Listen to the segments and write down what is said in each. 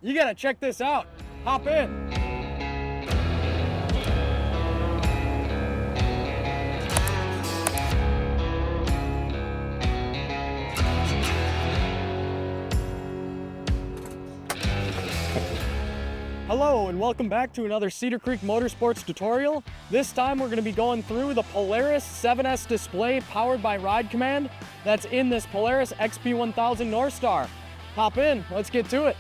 You gotta check this out. Hop in. Hello and welcome back to another Cedar Creek Motorsports tutorial. This time we're going to be going through the Polaris 7S display powered by Ride Command that's in this Polaris XP1000 Northstar. Hop in, let's get to it.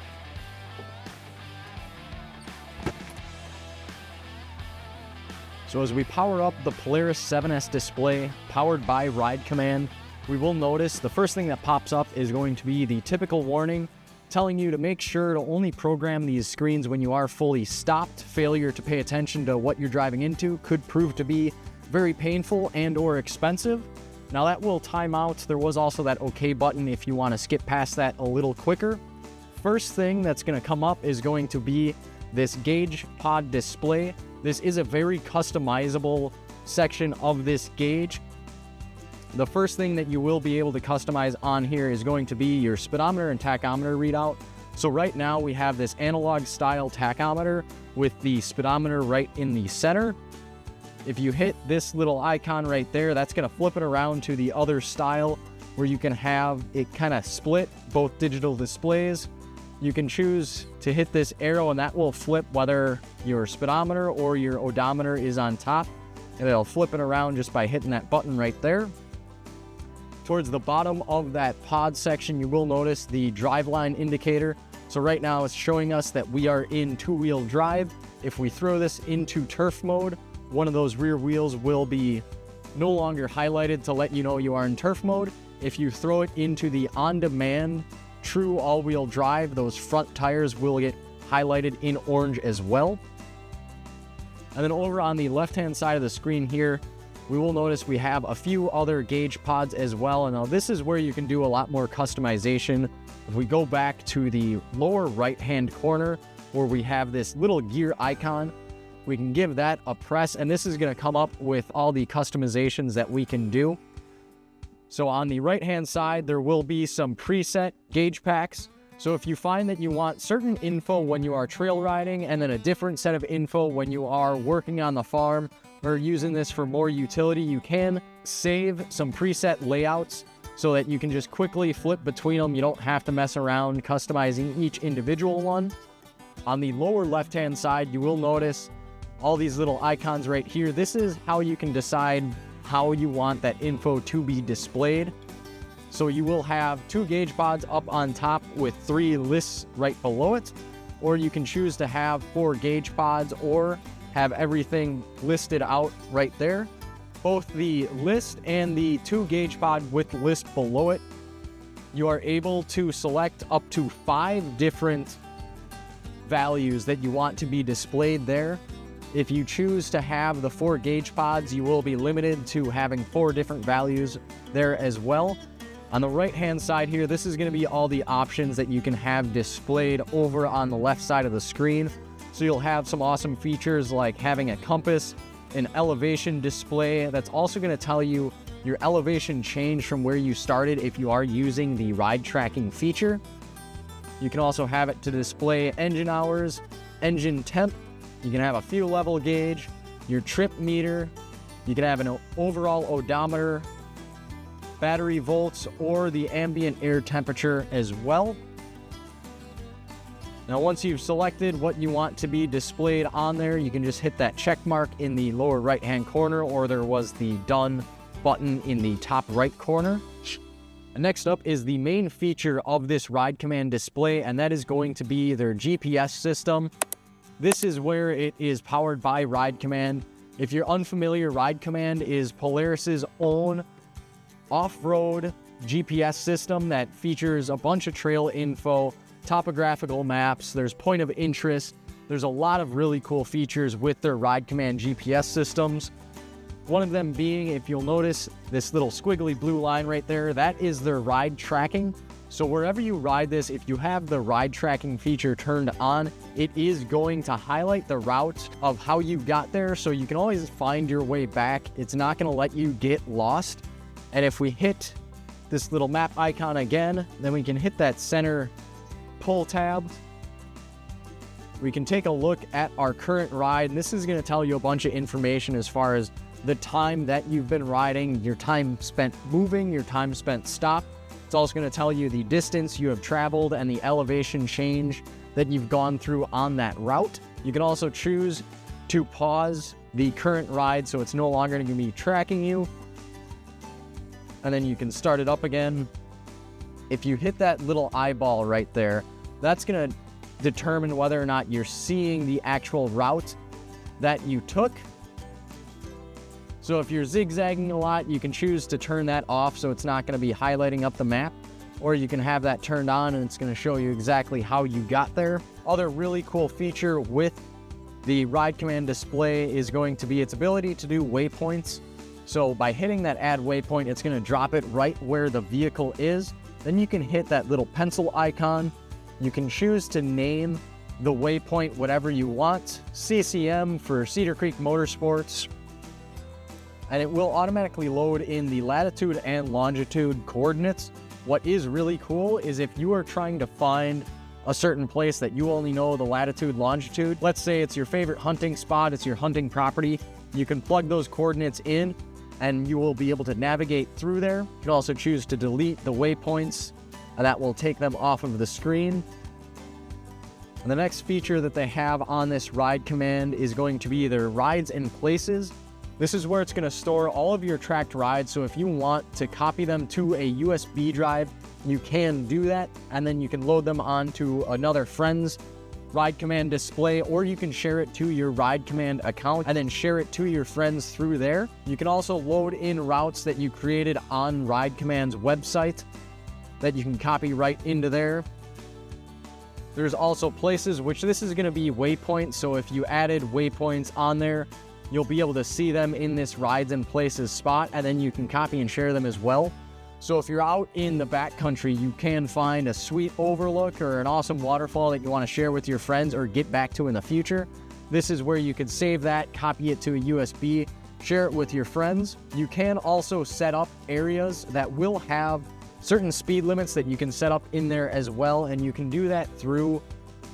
So as we power up the Polaris 7S display powered by Ride Command, we will notice the first thing that pops up is going to be the typical warning telling you to make sure to only program these screens when you are fully stopped. Failure to pay attention to what you're driving into could prove to be very painful and or expensive. Now that will time out. There was also that OK button if you want to skip past that a little quicker. First thing that's going to come up is going to be this gauge pod display. This is a very customizable section of this gauge. The first thing that you will be able to customize on here is going to be your speedometer and tachometer readout. So right now we have this analog style tachometer with the speedometer right in the center. If you hit this little icon right there, that's going to flip it around to the other style where you can have it kind of split both digital displays. You can choose to hit this arrow and that will flip whether your speedometer or your odometer is on top, and it'll flip it around just by hitting that button right there. Towards the bottom of that pod section, you will notice the driveline indicator. So right now it's showing us that we are in two-wheel drive. If we throw this into turf mode, one of those rear wheels will be no longer highlighted to let you know you are in turf mode. If you throw it into the on-demand true all-wheel drive, those front tires will get highlighted in orange as well. And then over on the left-hand side of the screen here, we will notice we have a few other gauge pods as well. And now this is where you can do a lot more customization. If we go back to the lower right-hand corner where we have this little gear icon, we can give that a press, and this is going to come up with all the customizations that we can do. So on the right-hand side, there will be some preset gauge packs. So if you find that you want certain info when you are trail riding and then a different set of info when you are working on the farm or using this for more utility, you can save some preset layouts so that you can just quickly flip between them. You don't have to mess around customizing each individual one. On the lower left-hand side, you will notice all these little icons right here. This is how you can decide how you want that info to be displayed. So you will have 2 gauge pods up on top with 3 lists right below it, or you can choose to have 4 gauge pods or have everything listed out right there. Both the list and the 2 gauge pod with list below it, you are able to select up to 5 different values that you want to be displayed there. If you choose to have the 4 gauge pods, you will be limited to having 4 different values there as well. On the right-hand side here, this is going to be all the options that you can have displayed over on the left side of the screen. So you'll have some awesome features like having a compass, an elevation display that's also going to tell you your elevation change from where you started if you are using the ride tracking feature. You can also have it to display engine hours, engine temp. You can have a fuel level gauge, your trip meter. You can have an overall odometer, battery volts, or the ambient air temperature as well. Now, once you've selected what you want to be displayed on there, you can just hit that check mark in the lower right-hand corner, or there was the done button in the top right corner. And next up is the main feature of this Ride Command display, and that is going to be their GPS system. This is where it is powered by Ride Command. If you're unfamiliar, Ride Command is Polaris's own off-road GPS system that features a bunch of trail info, topographical maps, there's point of interest. There's a lot of really cool features with their Ride Command GPS systems. One of them being, if you'll notice this little squiggly blue line right there, that is their ride tracking. So wherever you ride this, if you have the ride tracking feature turned on, it is going to highlight the route of how you got there, so you can always find your way back. It's not going to let you get lost. And if we hit this little map icon again, then we can hit that center pull tab, we can take a look at our current ride. And this is going to tell you a bunch of information as far as the time that you've been riding, your time spent moving, your time spent stopped. It's also going to tell you the distance you have traveled and the elevation change that you've gone through on that route. You can also choose to pause the current ride so it's no longer going to be tracking you. And then you can start it up again. If you hit that little eyeball right there, that's going to determine whether or not you're seeing the actual route that you took. So if you're zigzagging a lot, you can choose to turn that off so it's not going to be highlighting up the map, or you can have that turned on and it's going to show you exactly how you got there. Other really cool feature with the Ride Command display is going to be its ability to do waypoints. So by hitting that add waypoint, it's going to drop it right where the vehicle is. Then you can hit that little pencil icon. You can choose to name the waypoint whatever you want. CCM for Cedar Creek Motorsports. And it will automatically load in the latitude and longitude coordinates. What is really cool is if you are trying to find a certain place that you only know the latitude, longitude, let's say it's your favorite hunting spot, it's your hunting property, you can plug those coordinates in and you will be able to navigate through there. You can also choose to delete the waypoints, and that will take them off of the screen. And the next feature that they have on this Ride Command is going to be their rides and places. This is where it's going to store all of your tracked rides, so if you want to copy them to a USB drive, you can do that, and then you can load them onto another friend's Ride Command display, or you can share it to your Ride Command account and then share it to your friends through there. You can also load in routes that you created on Ride Command's website that you can copy right into there. There's also places, which this is going to be waypoints, so if you added waypoints on there, you'll be able to see them in this rides and places spot, and then you can copy and share them as well. So if you're out in the backcountry, you can find a sweet overlook or an awesome waterfall that you want to share with your friends or get back to in the future. This is where you can save that, copy it to a USB, share it with your friends. You can also set up areas that will have certain speed limits that you can set up in there as well, and you can do that through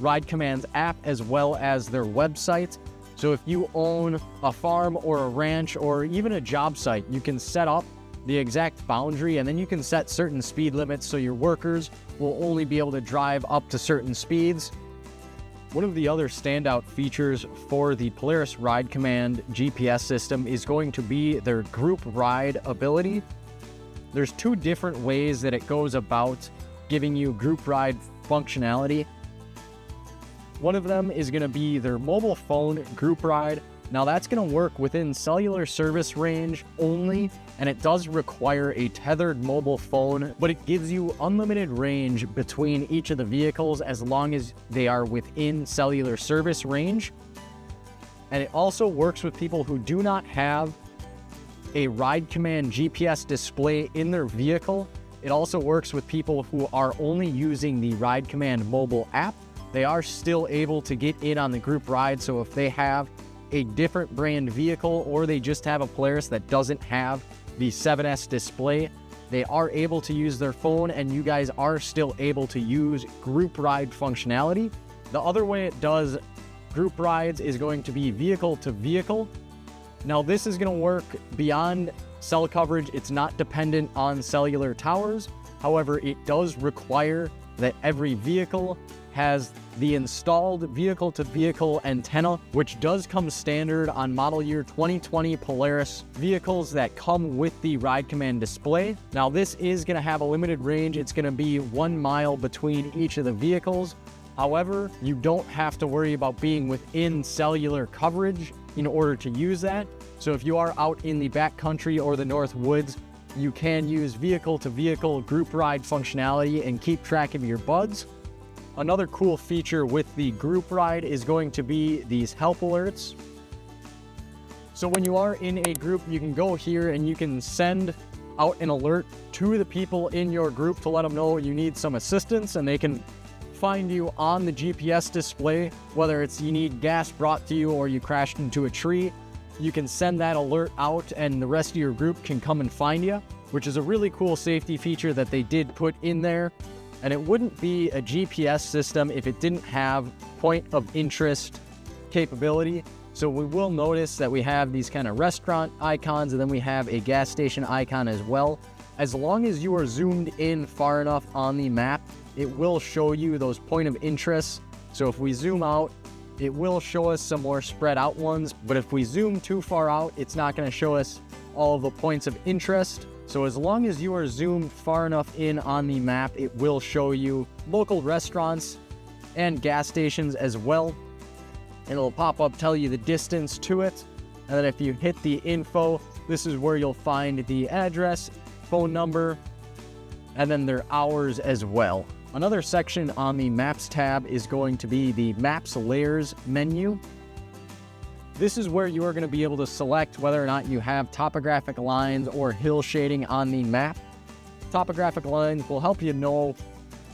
Ride Command's app as well as their website. So if you own a farm or a ranch or even a job site, you can set up the exact boundary, and then you can set certain speed limits so your workers will only be able to drive up to certain speeds. One of the other standout features for the Polaris Ride Command GPS system is going to be their group ride ability. There's two different ways that it goes about giving you group ride functionality. One of them is going to be their mobile phone group ride. Now that's going to work within cellular service range only, and it does require a tethered mobile phone, but it gives you unlimited range between each of the vehicles as long as they are within cellular service range. And it also works with people who do not have a Ride Command GPS display in their vehicle. It also works with people who are only using the Ride Command mobile app. They are still able to get in on the group ride, so if they have a different brand vehicle or they just have a Polaris that doesn't have the 7S display, they are able to use their phone, and you guys are still able to use group ride functionality. The other way it does group rides is going to be vehicle to vehicle. Now this is going to work beyond cell coverage. It's not dependent on cellular towers. However, it does require that every vehicle has the installed vehicle-to-vehicle antenna, which does come standard on model year 2020 Polaris vehicles that come with the Ride Command display. Now this is going to have a limited range. It's going to be 1 mile between each of the vehicles. However, you don't have to worry about being within cellular coverage in order to use that. So if you are out in the backcountry or the North Woods, you can use vehicle-to-vehicle group ride functionality and keep track of your buds. Another cool feature with the group ride is going to be these help alerts. So when you are in a group, you can go here and you can send out an alert to the people in your group to let them know you need some assistance, and they can find you on the GPS display, whether it's you need gas brought to you or you crashed into a tree. You can send that alert out and the rest of your group can come and find you, which is a really cool safety feature that they did put in there. And it wouldn't be a GPS system if it didn't have point of interest capability. So we will notice that we have these kind of restaurant icons, and then we have a gas station icon as well. As long as you are zoomed in far enough on the map, it will show you those point of interest. So if we zoom out, it will show us some more spread out ones, but if we zoom too far out, it's not going to show us all of the points of interest. So as long as you are zoomed far enough in on the map, it will show you local restaurants and gas stations as well. And it'll pop up, tell you the distance to it. And then if you hit the info, this is where you'll find the address, phone number, and then their hours as well. Another section on the Maps tab is going to be the Maps Layers menu. This is where you are going to be able to select whether or not you have topographic lines or hill shading on the map. Topographic lines will help you know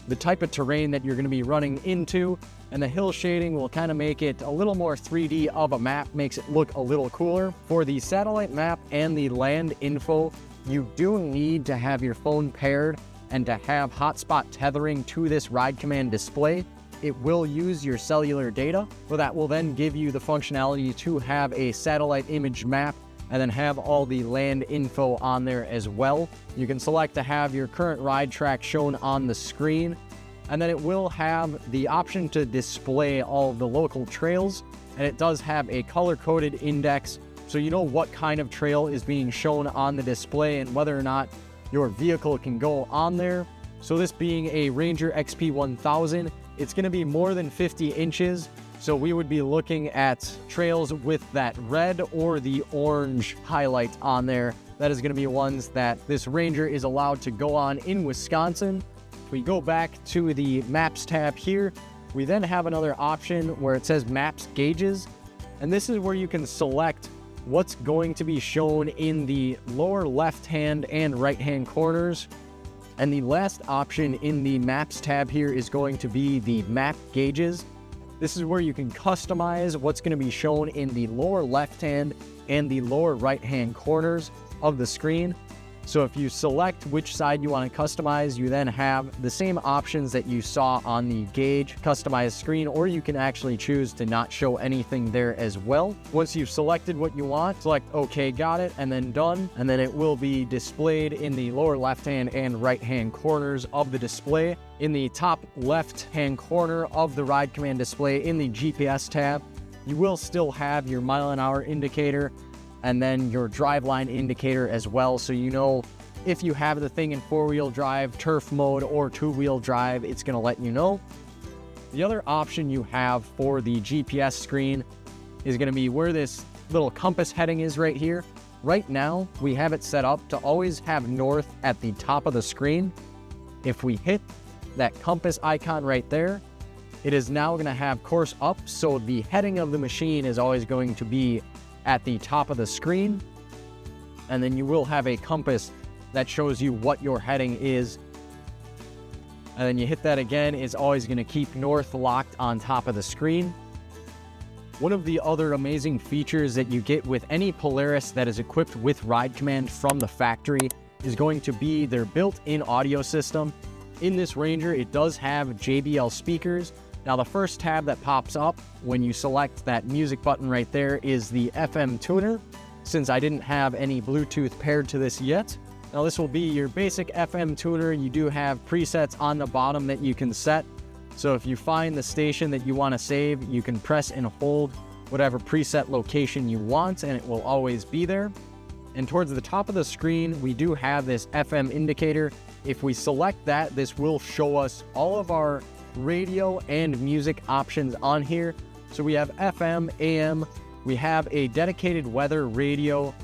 the type of terrain that you're going to be running into, and the hill shading will kind of make it a little more 3D of a map, makes it look a little cooler. For the satellite map and the land info, you do need to have your phone paired and to have hotspot tethering to this Ride Command display. It will use your cellular data, so that will then give you the functionality to have a satellite image map and then have all the land info on there as well. You can select to have your current ride track shown on the screen, and then it will have the option to display all of the local trails, and it does have a color-coded index, so you know what kind of trail is being shown on the display and whether or not your vehicle can go on there. So this being a Ranger XP 1000, it's going to be more than 50 inches, so we would be looking at trails with that red or the orange highlight on there. That is going to be ones that this Ranger is allowed to go on in Wisconsin. If we go back to the Maps tab here, we then have another option where it says Maps Gauges, and this is where you can select what's going to be shown in the lower left-hand and right-hand corners. And the last option in the Maps tab here is going to be the Map Gauges. This is where you can customize what's going to be shown in the lower left-hand and the lower right-hand corners of the screen. So if you select which side you want to customize, you then have the same options that you saw on the gauge customized screen, or you can actually choose to not show anything there as well. Once you've selected what you want, select OK, got it, and then done, and then it will be displayed in the lower left-hand and right-hand corners of the display. In the top left-hand corner of the Ride Command display in the GPS tab, you will still have your mile-an-hour indicator and then your driveline indicator as well, so you know if you have the thing in four-wheel drive, turf mode, or two-wheel drive, it's going to let you know. The other option you have for the GPS screen is going to be where this little compass heading is right here. Right now, we have it set up to always have north at the top of the screen. If we hit that compass icon right there, it is now going to have course up, so the heading of the machine is always going to be at the top of the screen, and then you will have a compass that shows you what your heading is, and then you hit that again. It's always going to keep north locked on top of the screen. One of the other amazing features that you get with any Polaris that is equipped with Ride Command from the factory is going to be their built-in audio system. In this Ranger, it does have JBL speakers. Now, the first tab that pops up when you select that music button right there is the FM tuner, since I didn't have any Bluetooth paired to this yet. Now, this will be your basic FM tuner. You do have presets on the bottom that you can set. So if you find the station that you want to save, you can press and hold whatever preset location you want, and it will always be there. And towards the top of the screen, we do have this FM indicator. If we select that, this will show us all of our radio and music options on here. So we have FM, AM, we have a dedicated weather radio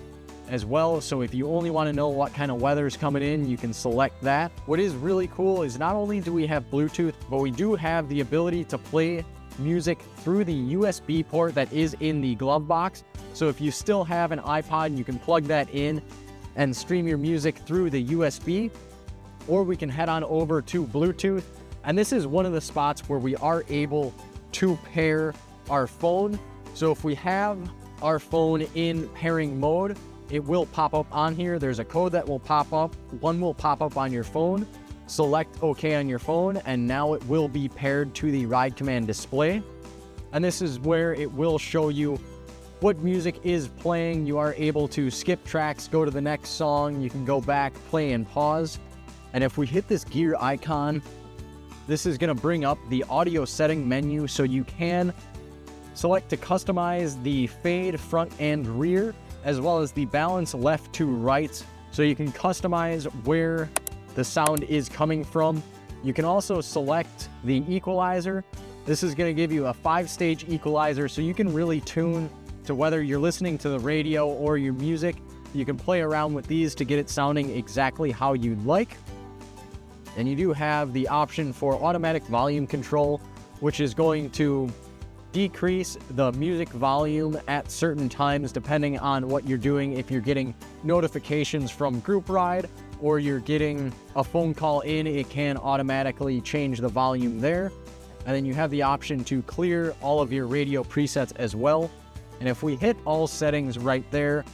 as well. So if you only want to know what kind of weather is coming in, you can select that. What is really cool is not only do we have Bluetooth, but we do have the ability to play music through the USB port that is in the glove box. So if you still have an iPod, you can plug that in and stream your music through the USB, or we can head on over to Bluetooth. And this is one of the spots where we are able to pair our phone. So if we have our phone in pairing mode, it will pop up on here. There's a code that will pop up. One will pop up on your phone. select OK on your phone, and now it will be paired to the ride command display. And this is where it will show you what music is playing. You are able to skip tracks, go to the next song. You can go back, play, and pause. And if we hit this gear icon, this is going to bring up the audio setting menu, so you can select to customize the fade front and rear, as well as the balance left to right, so you can customize where the sound is coming from. You can also select the equalizer. This is going to give you a 5-stage equalizer, so you can really tune to whether you're listening to the radio or your music. You can play around with these to get it sounding exactly how you'd like. And you do have the option for automatic volume control, which is going to decrease the music volume at certain times depending on what you're doing. If you're getting notifications from group ride or you're getting a phone call in, it can automatically change the volume there. And then you have the option to clear all of your radio presets as well. And if we hit all settings right there,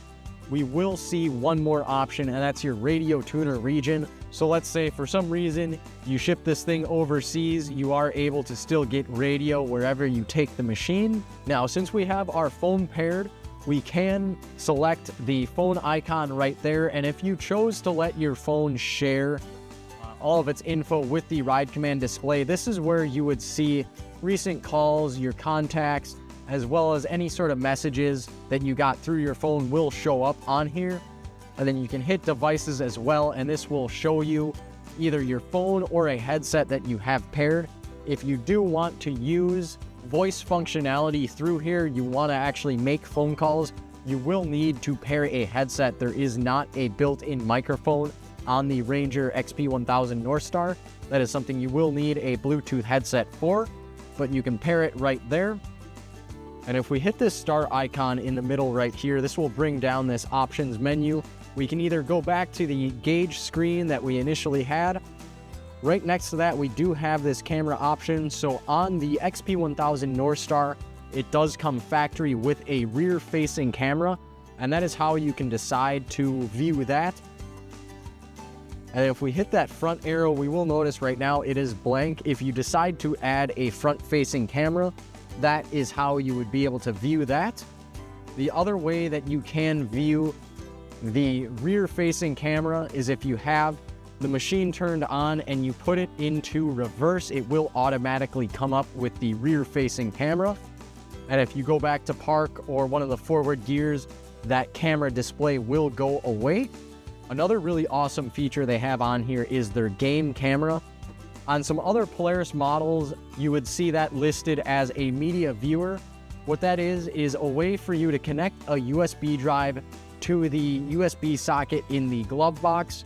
we will see one more option, and that's your radio tuner region. So let's say for some reason you ship this thing overseas, you are able to still get radio wherever you take the machine. Now, since we have our phone paired, we can select the phone icon right there. And if you chose to let your phone share all of its info with the ride command display, this is where you would see recent calls, your contacts, as well as any sort of messages that you got through your phone will show up on here. And then you can hit devices as well, and this will show you either your phone or a headset that you have paired. If you do want to use voice functionality through here, you want to actually make phone calls, you will need to pair a headset. There is not a built-in microphone on the Ranger XP1000 Northstar. That is something you will need a Bluetooth headset for, but you can pair it right there. And if we hit this star icon in the middle right here, this will bring down this options menu. We can either go back to the gauge screen that we initially had. Right next to that, we do have this camera option. So on the XP1000 Northstar, it does come factory with a rear-facing camera, and that is how you can decide to view that. And if we hit that front arrow, we will notice right now it is blank. If you decide to add a front-facing camera, that is how you would be able to view that. The other way that you can view the rear-facing camera is if you have the machine turned on and you put it into reverse, it will automatically come up with the rear-facing camera. And if you go back to park or one of the forward gears, that camera display will go away. Another really awesome feature they have on here is their game camera. On some other Polaris models, you would see that listed as a media viewer. What that is a way for you to connect a USB drive to the USB socket in the glove box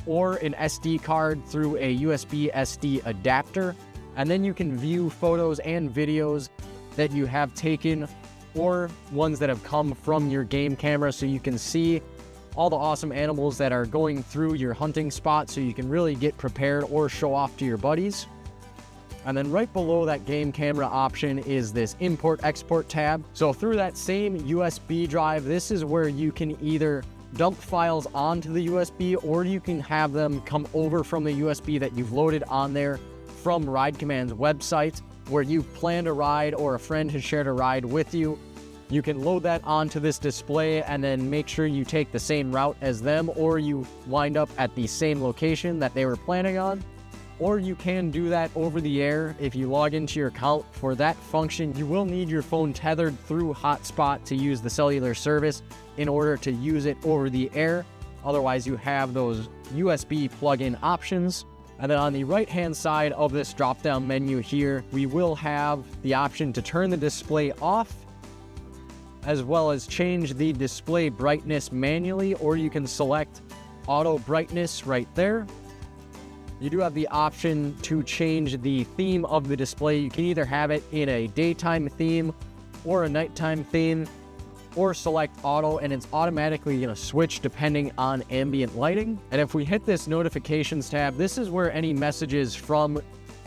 or an SD card through a USB SD adapter. And then you can view photos and videos that you have taken or ones that have come from your game camera, so you can see all the awesome animals that are going through your hunting spot, so you can really get prepared or show off to your buddies. And then right below that game camera option is this import-export tab. So through that same USB drive, this is where you can either dump files onto the USB, or you can have them come over from the USB that you've loaded on there from Ride Command's website, where you've planned a ride or a friend has shared a ride with you. You can load that onto this display and then make sure you take the same route as them, or you wind up at the same location that they were planning on. Or you can do that over the air. If you log into your account for that function, you will need your phone tethered through hotspot to use the cellular service in order to use it over the air. Otherwise, you have those USB plug-in options. And then on the right-hand side of this drop-down menu here, we will have the option to turn the display off, as well as change the display brightness manually, or you can select auto brightness right there. You do have the option to change the theme of the display. You can either have it in a daytime theme or a nighttime theme, or select auto, and it's automatically going to switch depending on ambient lighting. And if we hit this notifications tab, this is where any messages from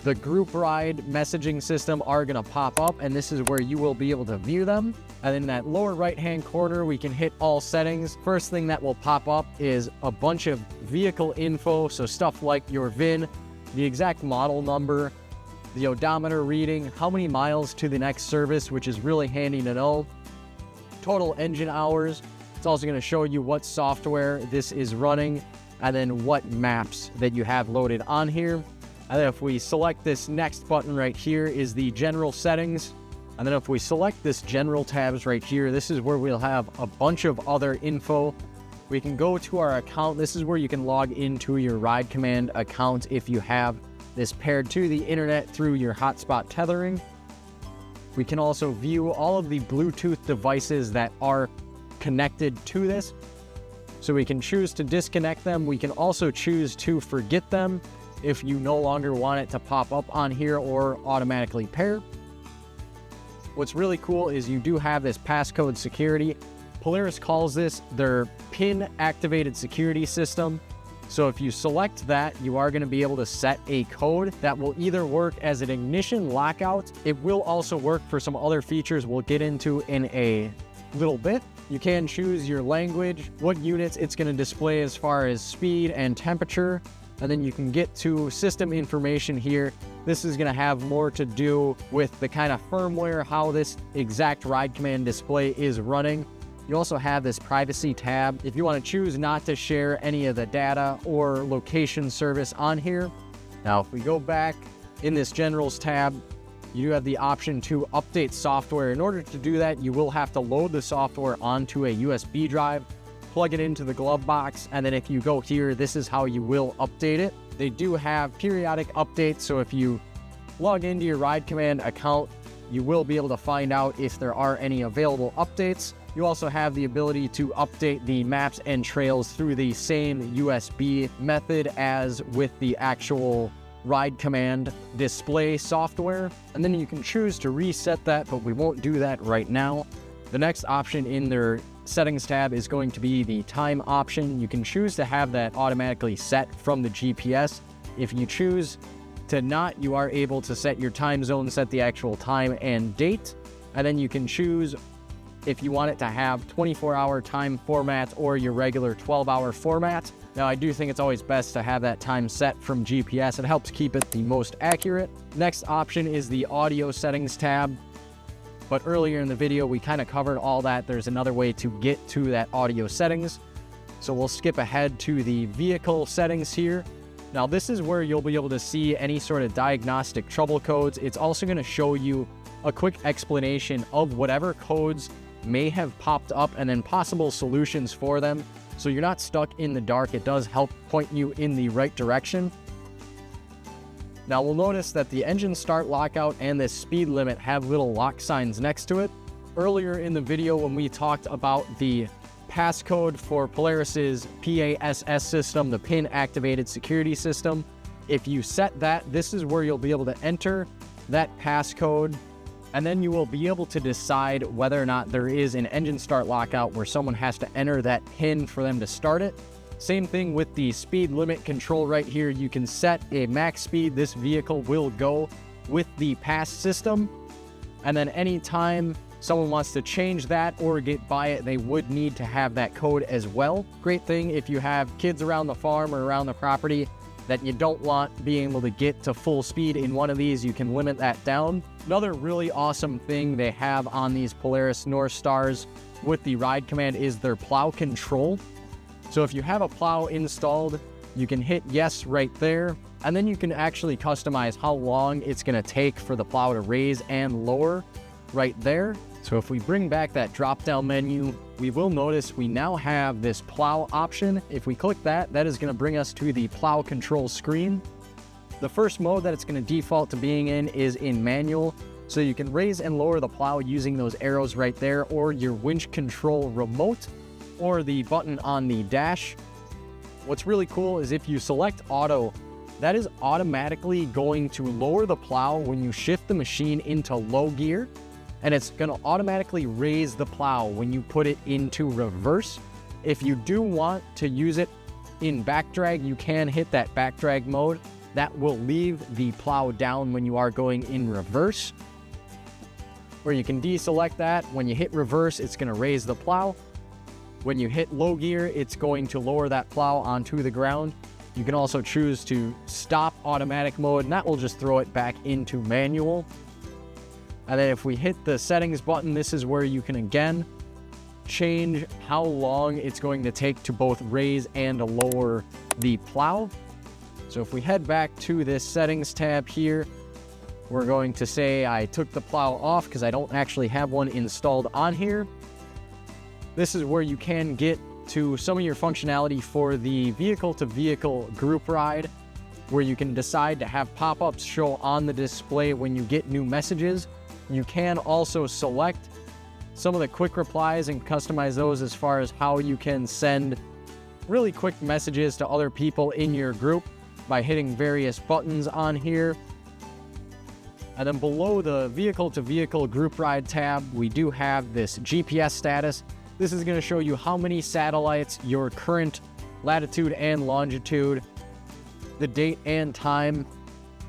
the group ride messaging system are going to pop up, and this is where you will be able to view them. And in that lower right hand corner, we can hit all settings. First thing that will pop up is a bunch of vehicle info, so stuff like your VIN, the exact model number, the odometer reading, how many miles to the next service, which is really handy to know, total engine hours. It's also going to show you what software this is running, and then what maps that you have loaded on here. And then if we select this next button right here is the general settings. And then if we select this general tabs right here, this is where we'll have a bunch of other info. We can go to our account. This is where you can log into your Ride Command account if you have this paired to the internet through your hotspot tethering. We can also view all of the Bluetooth devices that are connected to this. So we can choose to disconnect them. We can also choose to forget them if you no longer want it to pop up on here or automatically pair. What's really cool is you do have this passcode security. Polaris calls this their pin activated security system. So if you select that, you are going to be able to set a code that will either work as an ignition lockout. It will also work for some other features we'll get into in a little bit. You can choose your language, what units it's going to display as far as speed and temperature, and then you can get to system information here. This is going to have more to do with the kind of firmware, how this exact Ride Command display is running. You also have this privacy tab if you want to choose not to share any of the data or location service on here. Now, if we go back in this Generals tab, you do have the option to update software. In order to do that, you will have to load the software onto a USB drive, plug it into the glove box, and then if you go here, this is how you will update it. They do have periodic updates, so if you log into your Ride Command account, you will be able to find out if there are any available updates. You also have the ability to update the maps and trails through the same USB method as with the actual Ride Command display software. And then you can choose to reset that, but we won't do that right now. The next option in their settings tab is going to be the time option. You can choose to have that automatically set from the GPS. If you choose to not, you are able to set your time zone, set the actual time and date, and then you can choose if you want it to have 24-hour time format or your regular 12-hour format. Now, I do think it's always best to have that time set from GPS. It helps keep it the most accurate. Next option is the audio settings tab. But earlier in the video, we kind of covered all that. There's another way to get to that audio settings. So we'll skip ahead to the vehicle settings here. Now, this is where you'll be able to see any sort of diagnostic trouble codes. It's also going to show you a quick explanation of whatever codes may have popped up and then possible solutions for them. So you're not stuck in the dark. It does help point you in the right direction. Now we'll notice that the engine start lockout and this speed limit have little lock signs next to it. Earlier in the video when we talked about the passcode for Polaris's PASS system, the pin activated security system, if you set that, this is where you'll be able to enter that passcode, and then you will be able to decide whether or not there is an engine start lockout where someone has to enter that pin for them to start it. Same thing with the speed limit control right here. You can set a max speed this vehicle will go with the pass system. And then anytime someone wants to change that or get by it, they would need to have that code as well. Great thing if you have kids around the farm or around the property that you don't want being able to get to full speed in one of these, you can limit that down. Another really awesome thing they have on these Polaris Northstars with the Ride Command is their plow control. So if you have a plow installed, you can hit yes right there, and then you can actually customize how long it's going to take for the plow to raise and lower right there. So if we bring back that drop-down menu, we will notice we now have this plow option. If we click that, that is going to bring us to the plow control screen. The first mode that it's going to default to being in is in manual. So you can raise and lower the plow using those arrows right there, or your winch control remote, or the button on the dash. What's really cool is if you select auto, that is automatically going to lower the plow when you shift the machine into low gear, and it's going to automatically raise the plow when you put it into reverse. If you do want to use it in back drag, you can hit that back drag mode. That will leave the plow down when you are going in reverse. Or you can deselect that. When you hit reverse, it's going to raise the plow. When you hit low gear, it's going to lower that plow onto the ground. You can also choose to stop automatic mode, and that will just throw it back into manual. And then if we hit the settings button, this is where you can again change how long it's going to take to both raise and lower the plow. So if we head back to this settings tab here, we're going to say I took the plow off because I don't actually have one installed on here. This is where you can get to some of your functionality for the vehicle-to-vehicle group ride, where you can decide to have pop-ups show on the display when you get new messages. You can also select some of the quick replies and customize those as far as how you can send really quick messages to other people in your group by hitting various buttons on here. And then below the vehicle-to-vehicle group ride tab, we do have this GPS status. This is going to show you how many satellites, your current latitude and longitude, the date and time,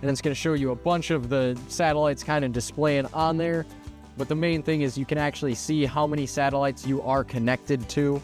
and it's going to show you a bunch of the satellites kind of displaying on there. But the main thing is you can actually see how many satellites you are connected to.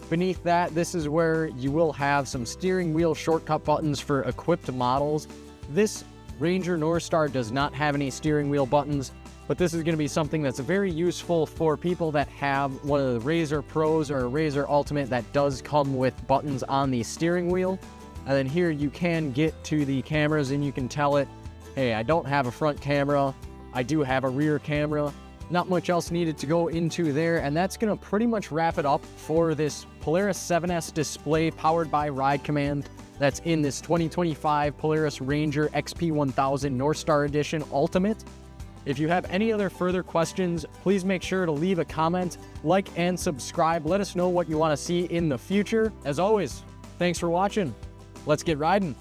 Beneath that, this is where you will have some steering wheel shortcut buttons for equipped models. This Ranger Northstar does not have any steering wheel buttons, but this is going to be something that's very useful for people that have one of the Razor Pros or Razor Ultimate that does come with buttons on the steering wheel. And then here you can get to the cameras and you can tell it, hey, I don't have a front camera, I do have a rear camera. Not much else needed to go into there, and that's going to pretty much wrap it up for this Polaris 7S display powered by Ride Command that's in this 2025 Polaris Ranger XP1000 Northstar Edition Ultimate. If you have any other further questions, please make sure to leave a comment, like, and subscribe. Let us know what you want to see in the future. As always, thanks for watching. Let's get riding.